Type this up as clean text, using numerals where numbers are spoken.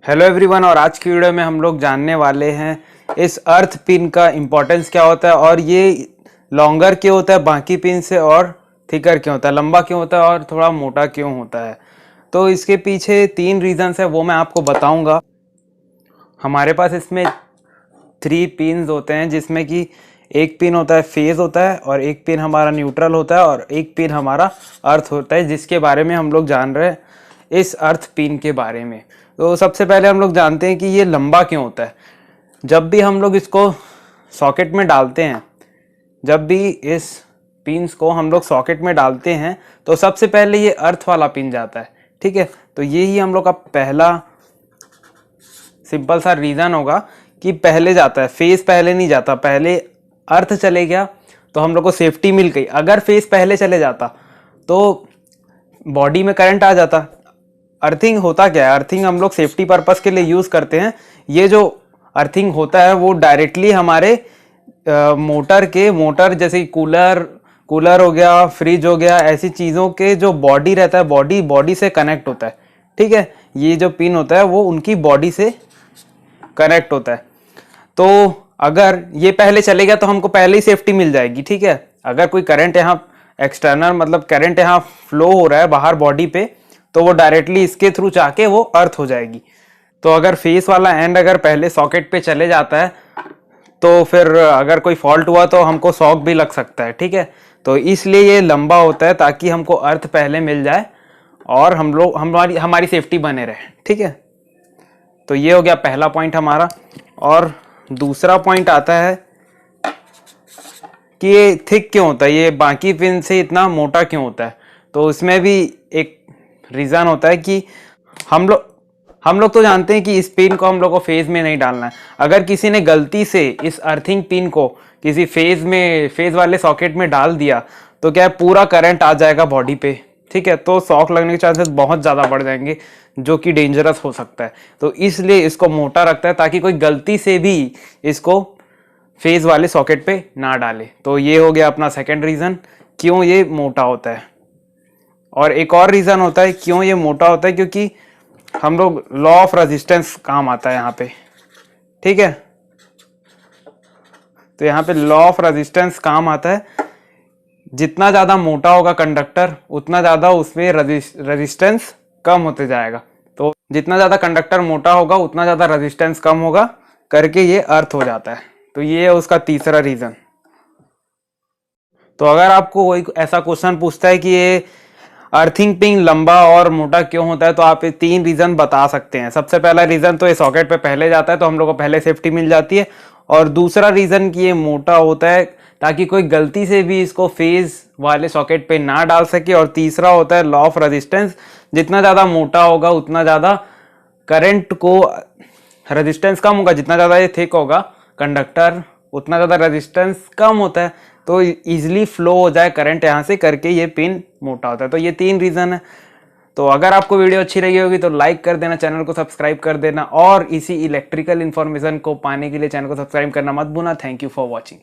Hello everyone, और आज की वीडियो में हम लोग जानने वाले हैं इस अर्थ पिन का इम्पोर्टेंस क्या होता है और ये लॉन्गर क्यों होता है बाकी पिन से और थिकर क्यों होता है, लंबा क्यों होता है और थोड़ा मोटा क्यों होता है। तो इसके पीछे 3 रीजंस है, वो मैं आपको बताऊंगा। हमारे पास इसमें 3 पिन्स होते हैं, जिसमें कि एक पिन होता है फेज होता है और एक पिन हमारा न्यूट्रल होता है और एक पिन हमारा अर्थ होता है, जिसके बारे में हम लोग जान रहे हैं इस अर्थ पिन के बारे में। तो सबसे पहले हम लोग जानते हैं कि ये लंबा क्यों होता है। जब भी हम लोग इसको सॉकेट में डालते हैं, जब भी इस पिन्स को हम लोग सॉकेट में डालते हैं तो सबसे पहले ये अर्थ वाला पिन जाता है, ठीक है। तो यही हम लोग का पहला सिंपल सा रीज़न होगा कि पहले जाता है, फेस पहले नहीं जाता, पहले अर्थ चले गया तो हम लोग को सेफ्टी मिल गई। अगर फेस पहले चले जाता तो बॉडी में करंट आ जाता। अर्थिंग होता क्या है, अर्थिंग हम लोग सेफ्टी पर्पस के लिए यूज़ करते हैं। ये जो अर्थिंग होता है वो डायरेक्टली हमारे मोटर जैसे कूलर हो गया, फ्रिज हो गया, ऐसी चीज़ों के जो बॉडी रहता है, बॉडी से कनेक्ट होता है, ठीक है। ये जो पिन होता है वो उनकी बॉडी से कनेक्ट होता है। तो अगर ये पहले चले गया तो हमको पहले ही सेफ्टी मिल जाएगी, ठीक है। अगर कोई करंट यहाँ एक्सटर्नल मतलब करंट यहाँ फ्लो हो रहा है बाहर बॉडी पे, तो वो डायरेक्टली इसके थ्रू जाके वो अर्थ हो जाएगी। तो अगर फेस वाला एंड अगर पहले सॉकेट पे चले जाता है तो फिर अगर कोई फॉल्ट हुआ तो हमको शॉक भी लग सकता है, ठीक है। तो इसलिए ये लंबा होता है ताकि हमको अर्थ पहले मिल जाए और हम लोग हमारी सेफ्टी बने रहे, ठीक है। तो ये हो गया पहला पॉइंट हमारा। और दूसरा पॉइंट आता है कि ये थिक क्यों होता है, ये बाकी पिन से इतना मोटा क्यों होता है। तो इसमें भी एक रीज़न होता है कि हम लोग तो जानते हैं कि इस पिन को हम लोग को फेज में नहीं डालना है। अगर किसी ने गलती से इस अर्थिंग पिन को किसी फेज वाले सॉकेट में डाल दिया तो क्या है, पूरा करंट आ जाएगा बॉडी पे, ठीक है। तो शॉक लगने के चांसेस बहुत ज़्यादा बढ़ जाएंगे, जो कि डेंजरस हो सकता है। तो इसलिए इसको मोटा रखता है ताकि कोई गलती से भी इसको फेज वाले सॉकेट पे ना डाले। तो ये हो गया अपना सेकंड रीज़न क्यों ये मोटा होता है। और एक और रीज़न होता है क्यों ये मोटा होता है, क्योंकि हम लोग लॉ ऑफ रेजिस्टेंस काम आता है यहाँ पे, ठीक है। तो यहाँ पे लॉ ऑफ रेजिस्टेंस काम आता है। जितना ज़्यादा मोटा होगा कंडक्टर उतना ज़्यादा उसमें रेजिस्टेंस कम होते जाएगा। तो जितना ज़्यादा कंडक्टर मोटा होगा उतना ज़्यादा रेजिस्टेंस कम होगा करके ये अर्थ हो जाता है। तो ये है उसका तीसरा रीज़न। तो अगर आपको कोई ऐसा क्वेश्चन पूछता है कि ये अर्थिंग पिन लंबा और मोटा क्यों होता है, तो आप ये 3 रीज़न बता सकते हैं। सबसे पहला रीज़न तो ये सॉकेट पे पहले जाता है तो हम लोग को पहले सेफ्टी मिल जाती है। और दूसरा रीज़न कि ये मोटा होता है ताकि कोई गलती से भी इसको फेज वाले सॉकेट पे ना डाल सके। और तीसरा होता है लॉ ऑफ रेजिस्टेंस, जितना ज़्यादा मोटा होगा उतना ज़्यादा करंट को रेजिस्टेंस कम होगा, जितना ज़्यादा ये थिक होगा कंडक्टर उतना ज़्यादा रेजिस्टेंस कम होता है, तो इजीली फ्लो हो जाए करंट यहाँ से करके ये पिन मोटा होता है। तो ये 3 रीज़न है। तो अगर आपको वीडियो अच्छी लगी होगी तो लाइक कर देना, चैनल को सब्सक्राइब कर देना और इसी इलेक्ट्रिकल इन्फॉर्मेशन को पाने के लिए चैनल को सब्सक्राइब करना मत भूलना। Thank you for watching.